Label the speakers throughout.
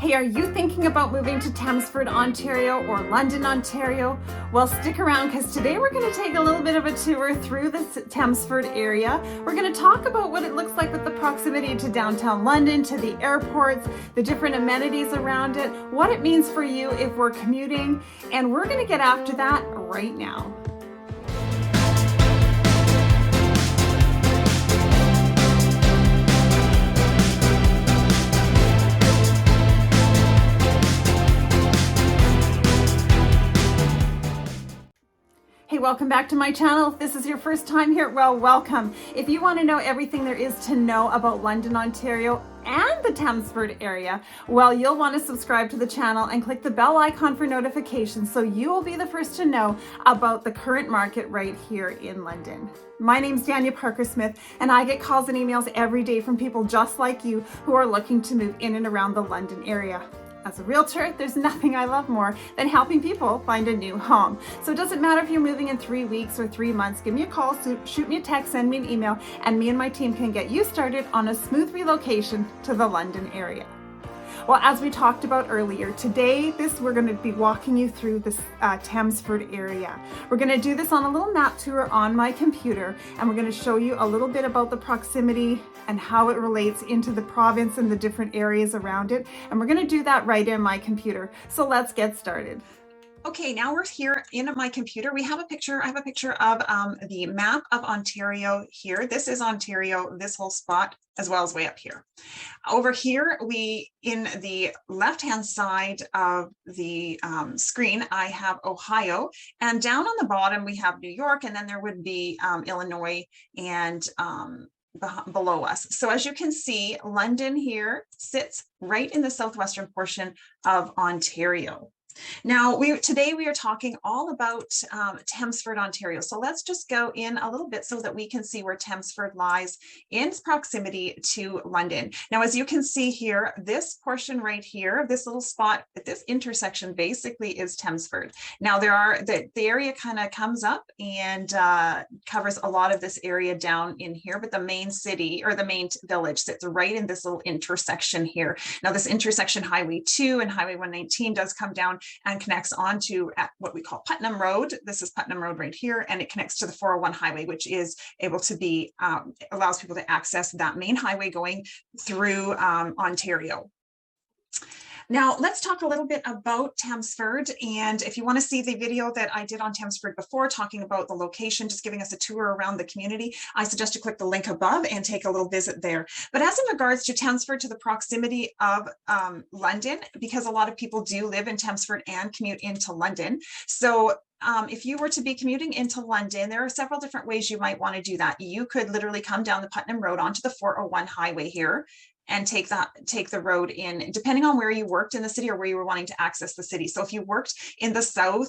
Speaker 1: Hey, are you thinking about moving to Thamesford, Ontario or London, Ontario? Well, stick around because today we're going to take a little bit of a tour through the Thamesford area. We're going to talk about what it looks like with the proximity to downtown London, to the airports, the different amenities around it, what it means for you if we're commuting, and we're going to get after that right now. Hey, welcome back to my channel. If this is your first time here, well, welcome. If you want to know everything there is to know about London, Ontario, and the Thamesford area, well, you'll want to subscribe to the channel and click the bell icon for notifications so you will be the first to know about the current market right here in London. My name's Dania Parker-Smith, and I get calls and emails every day from people just like you who are looking to move in and around the London area. As a realtor, there's nothing I love more than helping people find a new home. So it doesn't matter if you're moving in 3 weeks or 3 months, give me a call, shoot me a text, send me an email, and me and my team can get you started on a smooth relocation to the London area. Well, as we talked about earlier, today we're going to be walking you through this Thamesford area. We're going to do this on a little map tour on my computer, and we're going to show you a little bit about the proximity and how it relates into the province and the different areas around it. And we're going to do that right in my computer. So let's get started. Okay, now we're here in my computer. I have a picture of the map of Ontario here. This is Ontario, this whole spot, as well as way up here. Over here, in the left-hand side of the screen, I have Ohio, and down on the bottom, we have New York, and then there would be Illinois and below us. So as you can see, London here sits right in the southwestern portion of Ontario. Now, today we are talking all about Thamesford, Ontario. So let's just go in a little bit so that we can see where Thamesford lies in proximity to London. Now, as you can see here, this portion right here, this little spot at this intersection basically is Thamesford. Now, the area kind of comes up and covers a lot of this area down in here, but the main city or the main village sits right in this little intersection here. Now, this intersection, Highway 2 and Highway 119 does come down and connects onto what we call Putnam Road. This is Putnam Road right here, and it connects to the 401 highway, which is able to be, allows people to access that main highway going through Ontario. Now, let's talk a little bit about Thamesford. And if you want to see the video that I did on Thamesford before, talking about the location, just giving us a tour around the community, I suggest you click the link above and take a little visit there. But as in regards to Thamesford, to the proximity of London, because a lot of people do live in Thamesford and commute into London. So if you were to be commuting into London, there are several different ways you might want to do that. You could literally come down the Putnam Road onto the 401 highway here and take the road in, depending on where you worked in the city or where you were wanting to access the city. So if you worked in the south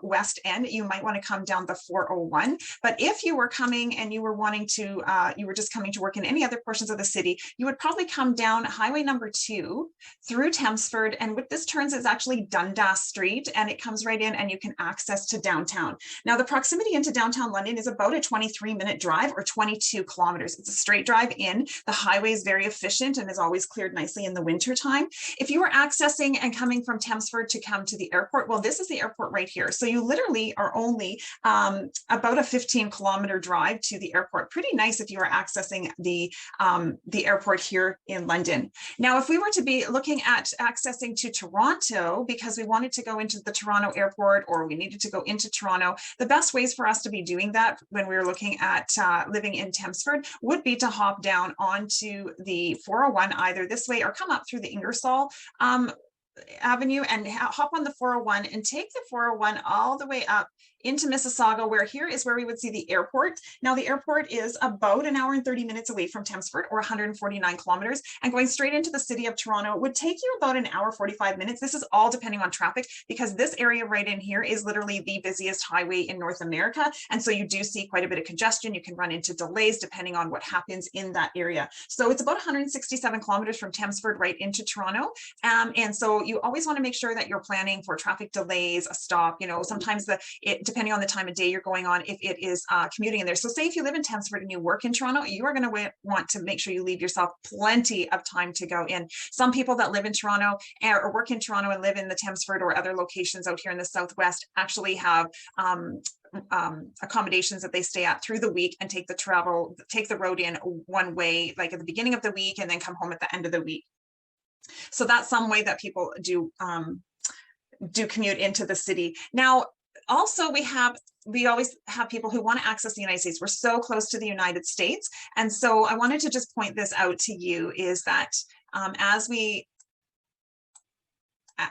Speaker 1: west end, you might want to come down the 401. But if you were coming and you were wanting to, you were just coming to work in any other portions of the city, you would probably come down highway number 2 through Thamesford. And what this turns is actually Dundas Street, and it comes right in and you can access to downtown. Now, the proximity into downtown London is about a 23-minute drive or 22 kilometers. It's a straight drive in. The highway is very efficient and is always cleared nicely in the winter time. If you were accessing and coming from Thamesford to come to the airport, well, this is the airport right here. So you literally are only about a 15-kilometer drive to the airport. Pretty nice if you are accessing the airport here in London. Now, if we were to be looking at accessing to Toronto, because we wanted to go into the Toronto airport or we needed to go into Toronto, the best ways for us to be doing that when we were looking at living in Thamesford would be to hop down onto the 401 either this way or come up through the Ingersoll Avenue and hop on the 401 and take the 401 all the way up into Mississauga, where here is where we would see the airport. Now, the airport is about an hour and 30 minutes away from Thamesford, or 149 kilometers, and going straight into the city of Toronto would take you about an hour, 45 minutes. This is all depending on traffic, because this area right in here is literally the busiest highway in North America. And so you do see quite a bit of congestion. You can run into delays depending on what happens in that area. So it's about 167 kilometers from Thamesford right into Toronto. And so you always want to make sure that you're planning for traffic delays, a stop. You know, sometimes
Speaker 2: depending on the time of day you're going on, if it is commuting in there. So say if you live in Thamesford and you work in Toronto, you are going to want to make sure you leave yourself plenty of time to go in. Some people that live in Toronto or work in Toronto and live in the Thamesford or other locations out here in the Southwest actually have accommodations that they stay at through the week and take the road in one way, like at the beginning of the week, and then come home at the end of the week. So that's some way that people do commute into the city. Now, also we always have people who want to access the United States. We're so close to the United States. And so I wanted to just point this out to you, is that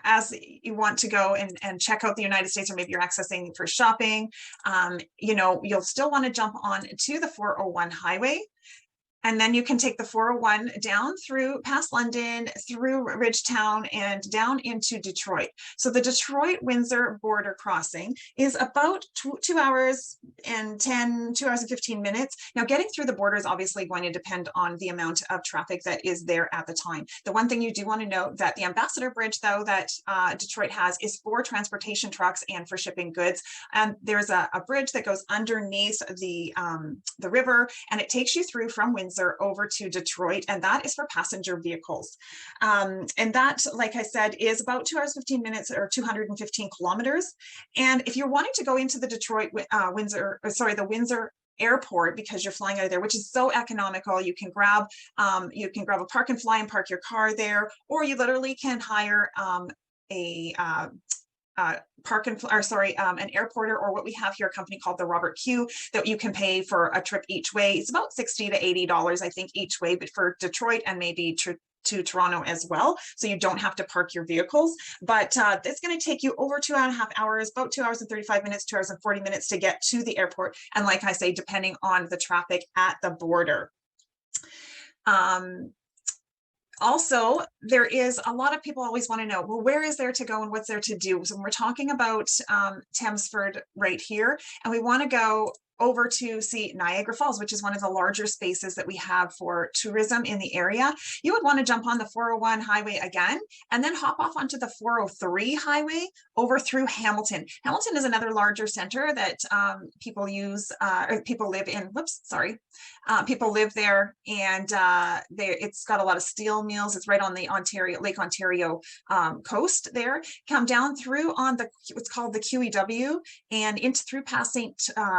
Speaker 2: as you want to go and check out the United States, or maybe you're accessing for shopping, you'll still want to jump on to the 401 highway. And then you can take the 401 down through past London, through Ridgetown, and down into Detroit. So the Detroit-Windsor border crossing is about 2 hours and 15 minutes. Now, getting through the border is obviously going to depend on the amount of traffic that is there at the time. The one thing you do want to note, that the Ambassador Bridge, though, that Detroit has is for transportation trucks and for shipping goods. And there's a bridge that goes underneath the river, and it takes you through from Windsor over to Detroit, and that is for passenger vehicles. And that, like I said, is about 2 hours, 15 minutes, or 215 kilometers. And if you're wanting to go into the the Windsor airport, because you're flying out of there, which is so economical, you can grab a park and fly and park your car there, or you literally can hire an airporter, or what we have here, a company called the Robert Q, that you can pay for a trip each way. It's about $60 to $80, I think, each way, but for Detroit and maybe to Toronto as well. So you don't have to park your vehicles, but it's going to take you over 2.5 hours, about 2 hours and 35 minutes, 2 hours and 40 minutes to get to the airport. And like I say, depending on the traffic at the border. Also, there is a lot of people always want to know, well, where is there to go and what's there to do? So we're talking about Thamesford right here, and we want to go over to see Niagara Falls, which is one of the larger spaces that we have for tourism in the area. You would want to jump on the 401 highway again, and then hop off onto the 403 highway over through Hamilton. Hamilton is another larger center that people use, or people live in. People live there, and it's got a lot of steel mills. It's right on the Lake Ontario coast there. Come down through on what's called the QEW, and through past St.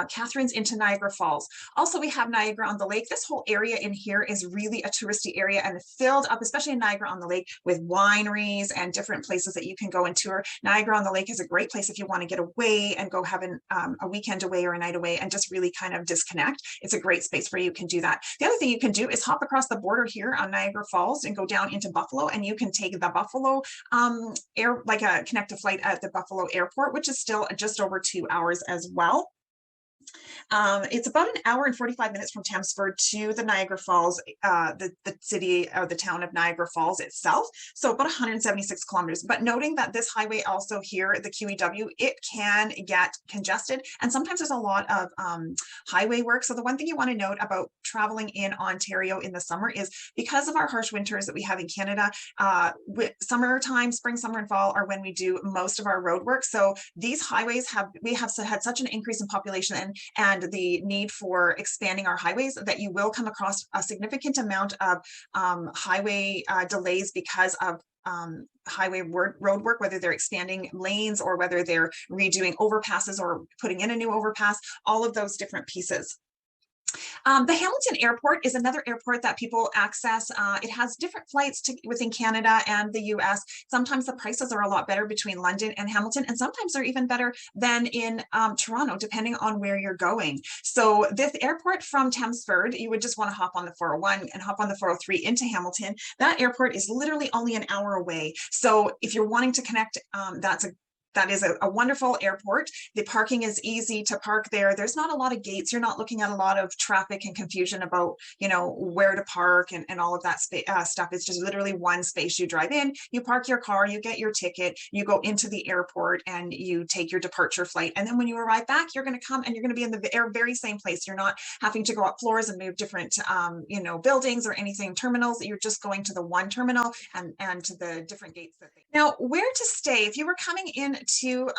Speaker 2: Catharines into Niagara Falls. Also, we have Niagara on the Lake. This whole area in here is really a touristy area and filled up, especially in Niagara on the Lake, with wineries and different places that you can go and tour. Niagara on the Lake is a great place if you want to get away and go have a weekend away or a night away and just really kind of disconnect. It's a great space where you can do that. The other thing you can do is hop across the border here on Niagara Falls and go down into Buffalo, and you can take the Buffalo connected flight at the Buffalo airport, which is still just over 2 hours as well. It's about 1 hour and 45 minutes from Thamesford to the Niagara Falls, the city or the town of Niagara Falls itself. So about 176 kilometers. But noting that this highway also here, the QEW, it can get congested. And sometimes there's a lot of highway work. So the one thing you want to note about traveling in Ontario in the summer is, because of our harsh winters that we have in Canada, summertime, spring, summer, and fall are when we do most of our road work. So these highways had such an increase in population and the need for expanding our highways that you will come across a significant amount of highway delays because of highway road work, whether they're expanding lanes or whether they're redoing overpasses or putting in a new overpass, all of those different pieces. The Hamilton Airport is another airport that people access. It has different flights within Canada and the US. Sometimes the prices are a lot better between London and Hamilton, and sometimes they're even better than in Toronto, depending on where you're going. So this airport from Thamesford, you would just want to hop on the 401 and hop on the 403 into Hamilton. That airport is literally only an hour away. So if you're wanting to connect, that is a wonderful airport. The parking is easy to park there. There's not a lot of gates. You're not looking at a lot of traffic and confusion about, where to park and all of that stuff. It's just literally one space. You drive in, you park your car, you get your ticket, you go into the airport, and you take your departure flight. And then when you arrive back, you're going to come and you're going to be in the very same place. You're not having to go up floors and move different, buildings or anything, terminals. You're just going to the one terminal and to the different gates that they. Now, where to stay? If you were coming in to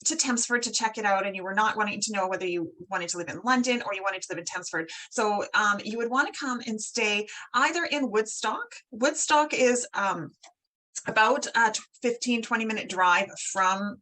Speaker 2: Thamesford to check it out, and you were not wanting to know whether you wanted to live in London or you wanted to live in Thamesford, so you would want to come and stay either in Woodstock. Woodstock is about a 15-20 minute drive from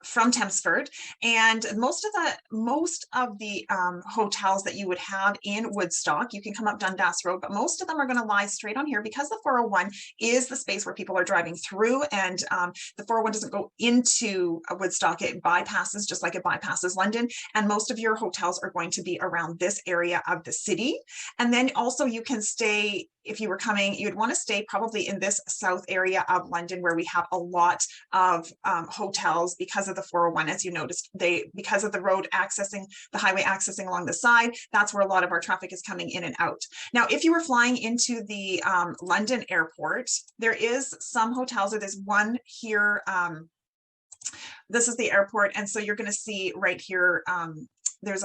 Speaker 2: Thamesford, and most of the hotels that you would have in Woodstock, you can come up Dundas Road, but most of them are going to lie straight on here because the 401 is the space where people are driving through, and the 401 doesn't go into Woodstock. It bypasses, just like it bypasses London, and most of your hotels are going to be around this area of the city. And then also you can stay, if you were coming, you'd want to stay probably in this south area of London where we have a lot of hotels because of the 401. As you noticed, because of the road accessing, the highway accessing along the side, that's where a lot of our traffic is coming in and out. Now, if you were flying into the London airport, there is some hotels, or there's one here. This is the airport, and so you're going to see right here, there's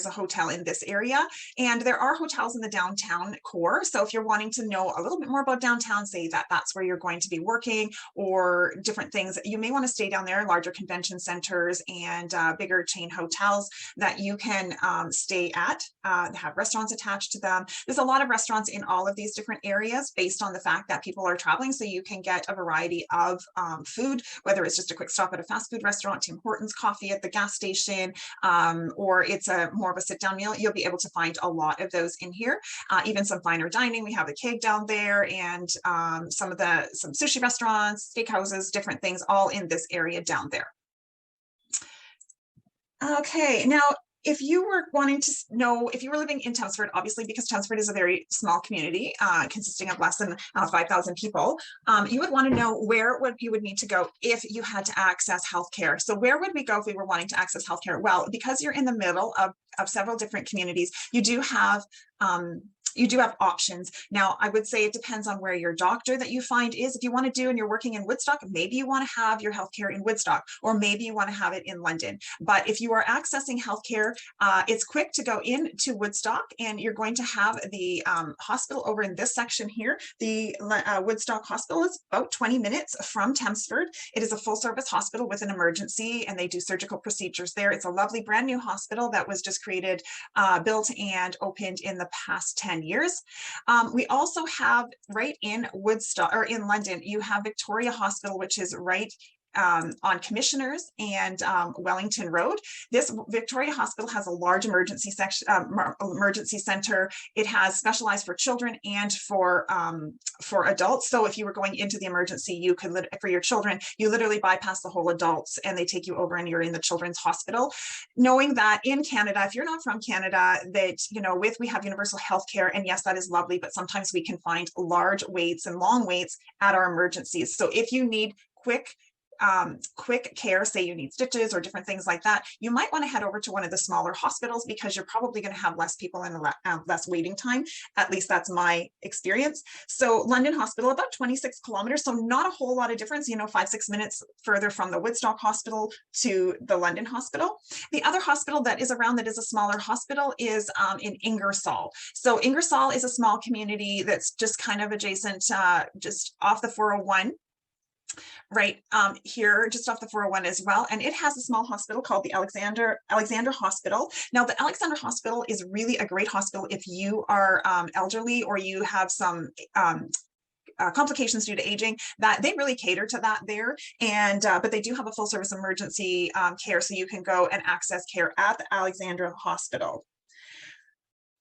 Speaker 2: a hotel in this area, and there are hotels in the downtown core. So if you're wanting to know a little bit more about downtown, say that that's where you're going to be working or different things, you may want to stay down there, larger convention centers and bigger chain hotels that you can stay at, have restaurants attached to them. There's a lot of restaurants in all of these different areas based on the fact that people are traveling, so you can get a variety of food, whether it's just a quick stop at a fast food restaurant, Tim Hortons, coffee at the gas station, or it's a more of a sit down meal. You'll be able to find a lot of those in here. Even some finer dining. We have a keg down there, and some sushi restaurants, steakhouses, different things all in this area down there. Okay, now if you were wanting to know, if you were living in Thamesford, obviously because Thamesford is a very small community consisting of less than 5,000 people, you would want to know where you would need to go if you had to access healthcare. So where would we go if we were wanting to access healthcare? Well, because you're in the middle of several different communities, you do have options. Now, I would say it depends on where your doctor that you find is. If you want to do, and you're working in Woodstock, maybe you want to have your healthcare in Woodstock, or maybe you want to have it in London. But if you are accessing healthcare, it's quick to go into Woodstock, and you're going to have the hospital over in this section here. The Woodstock Hospital is about 20 minutes from Thamesford. It is a full service hospital with an emergency, and they do surgical procedures there. It's a lovely brand new hospital that was just created, built and opened in the past 10 years. We also have right in Woodstock, or in London, you have Victoria Hospital, which is right on Commissioners and Wellington Road. This Victoria Hospital has a large emergency section, emergency center. It has specialized for children and for adults. So if you were going into the emergency, you could, for your children, you literally bypass the whole adults and they take you over and you're in the children's hospital. Knowing that in Canada, if you're not from Canada, that, we have universal health care, and yes, that is lovely, but sometimes we can find large waits and long waits at our emergencies. So if you need quick care, say you need stitches or different things like that, you might want to head over to one of the smaller hospitals because you're probably going to have less people and less waiting time. At least that's my experience. So London Hospital, about 26 kilometers, so not a whole lot of difference, 5-6 minutes further from the Woodstock Hospital to the London Hospital. The other hospital that is around that is a smaller hospital is in Ingersoll. So Ingersoll is a small community that's just kind of adjacent, just off the 401. Right here, just off the 401 as well. And it has a small hospital called the Alexander Hospital. Now, the Alexander Hospital is really a great hospital if you are elderly or you have some complications due to aging, that they really cater to that there. And but they do have a full service emergency care, so you can go and access care at the Alexandra Hospital.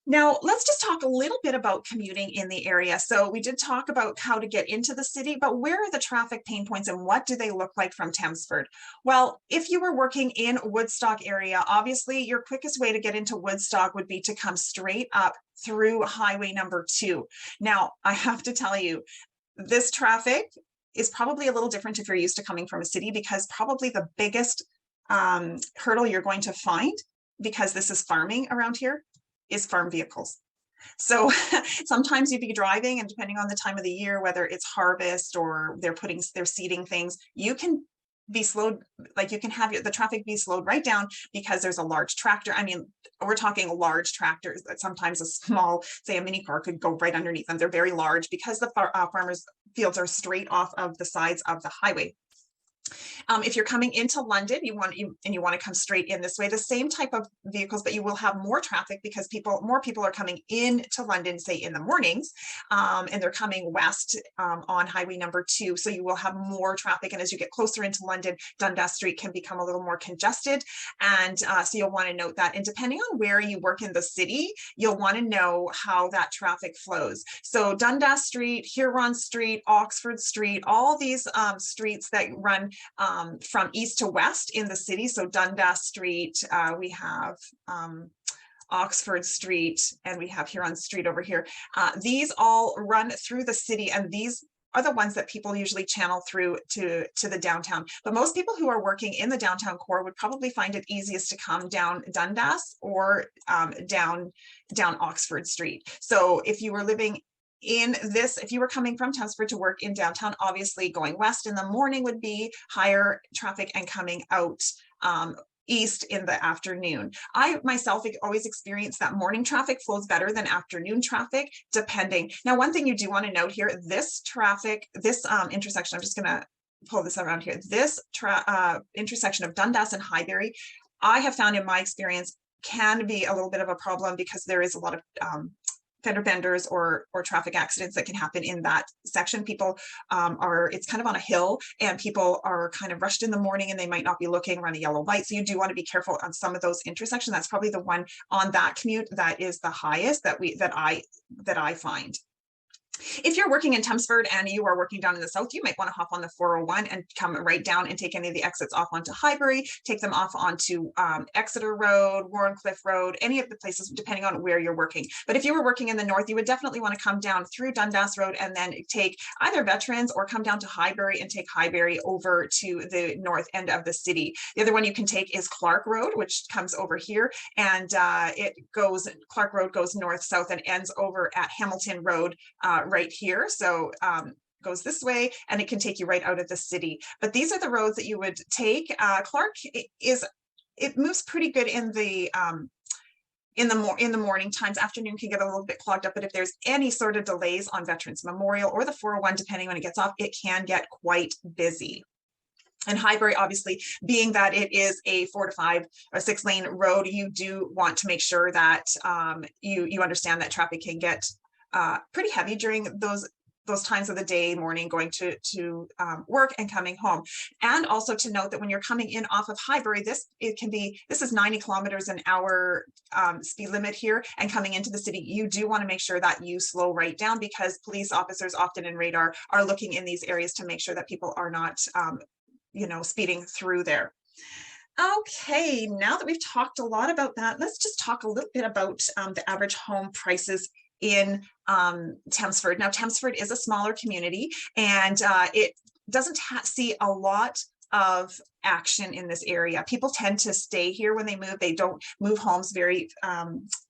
Speaker 2: Now, let's just talk a little bit about commuting in the area. So we did talk about how to get into the city, but where are the traffic pain points and what do they look like from Thamesford? Well, if you were working in Woodstock area, obviously your quickest way to get into Woodstock would be to come straight up through highway number 2. Now, I have to tell you, this traffic is probably a little different if you're used to coming from a city, because probably the biggest hurdle you're going to find, because this is farming around here, is farm vehicles. So sometimes you'd be driving, and depending on the time of the year, whether it's harvest or they're seeding things, you can be slowed, like you can have the traffic be slowed right down because there's a large tractor. I mean, we're talking large tractors that sometimes a small, say a mini car could go right underneath them. They're very large because the farmers' fields are straight off of the sides of the highway. If you're coming into London, you want to come straight in this way, the same type of vehicles, but you will have more traffic because more people are coming into London, say in the mornings, and they're coming west on highway number 2. So you will have more traffic. And as you get closer into London, Dundas Street can become a little more congested. And so you'll want to note that. And depending on where you work in the city, you'll want to know how that traffic flows. So Dundas Street, Huron Street, Oxford Street, all these streets that run from east to west in the city. So Dundas Street, we have Oxford Street, and we have Huron Street over here. These all run through the city, and these are the ones that people usually channel through to the downtown. But most people who are working in the downtown core would probably find it easiest to come down Dundas or down Oxford Street. So if you were living in this, if you were coming from Thamesford to work in downtown, obviously going west in the morning would be higher traffic, and coming out east in the afternoon. I myself always experience that morning traffic flows better than afternoon traffic, depending. Now, one thing you do want to note here, this traffic, this intersection, I'm just going to pull this around here, this intersection of Dundas and Highbury, I have found in my experience can be a little bit of a problem because there is a lot of fender benders or traffic accidents that can happen in that section. People it's kind of on a hill, and people are kind of rushed in the morning, and they might not be looking, run a yellow light. So you do want to be careful on some of those intersections. That's probably the one on that commute that is the highest that I find. If you're working in Thamesford and you are working down in the south, you might want to hop on the 401 and come right down and take any of the exits off onto Highbury, take them off onto Exeter Road, Warncliffe Road, any of the places, depending on where you're working. But if you were working in the north, you would definitely want to come down through Dundas Road and then take either Veterans or come down to Highbury and take Highbury over to the north end of the city. The other one you can take is Clark Road, which comes over here, and Clark Road goes north-south and ends over at Hamilton Road right here. So goes this way, and it can take you right out of the city. But these are the roads that you would take. Clark it moves pretty good in the morning times. Afternoon can get a little bit clogged up, but if there's any sort of delays on Veterans Memorial or the 401, depending when it gets off, it can get quite busy. And Highbury, obviously, being that it is a 4 to 5 or 6 lane road, you do want to make sure that you understand that traffic can get pretty heavy during those times of the day, morning, going to work and coming home. And also to note that when you're coming in off of Highbury, this is 90 kilometers an hour speed limit here, and coming into the city, you do want to make sure that you slow right down, because police officers often in radar are looking in these areas to make sure that people are not speeding through there. Okay, now that we've talked a lot about that, let's just talk a little bit about the average home prices in Thamesford. Now, Thamesford is a smaller community, and it doesn't see a lot of action in this area. People tend to stay here when they move. They don't move homes very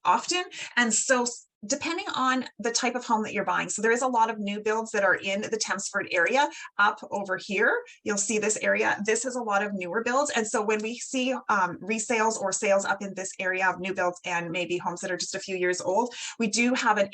Speaker 2: often. And so depending on the type of home that you're buying. So there is a lot of new builds that are in the Thamesford area. Up over here, you'll see this area. This is a lot of newer builds. And so when we see resales or sales up in this area of new builds and maybe homes that are just a few years old, we do have an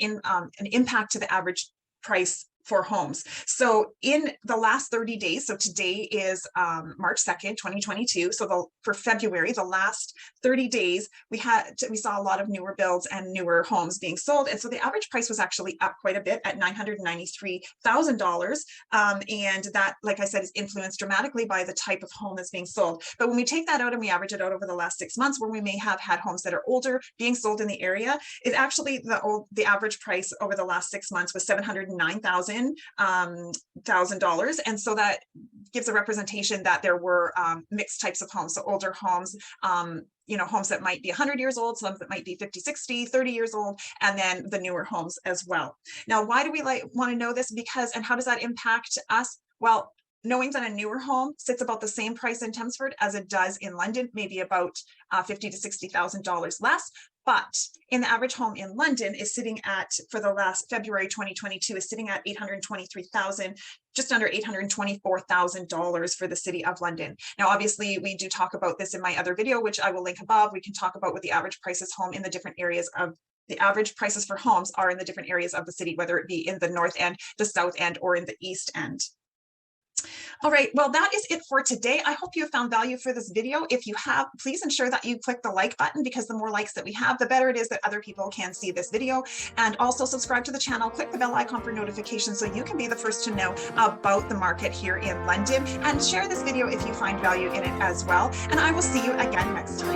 Speaker 2: impact to the average price for homes. So in the last 30 days, so today is March 2nd, 2022. So for February, the last 30 days, we saw a lot of newer builds and newer homes being sold. And so the average price was actually up quite a bit at $993,000. And that, like I said, is influenced dramatically by the type of home that's being sold. But when we take that out and we average it out over the last 6 months, where we may have had homes that are older being sold in the area, it actually, the average price over the last 6 months was $709,000. And so that gives a representation that there were mixed types of homes. So older homes, homes that might be 100 years old, some that might be 50, 60, 30 years old, and then the newer homes as well. Now, why do we want to know this? And how does that impact us? Well, knowing that a newer home sits about the same price in Thamesford as it does in London, maybe about $50,000 to $60,000 less. But in the average home in London is sitting at, for the last February 2022, is sitting at $823,000, just under $824,000 for the city of London. Now, obviously, we do talk about this in my other video, which I will link above. We can talk about what the average prices home in the different areas of the average prices for homes are in the different areas of the city, whether it be in the north end, the south end, or in the east end. All right, well, that is it for today. I hope you have found value for this video. If you have, please ensure that you click the like button, because the more likes that we have, the better it is that other people can see this video. And also subscribe to the channel, click the bell icon for notifications so you can be the first to know about the market here in London, and share this video if you find value in it as well. And I will see you again next time.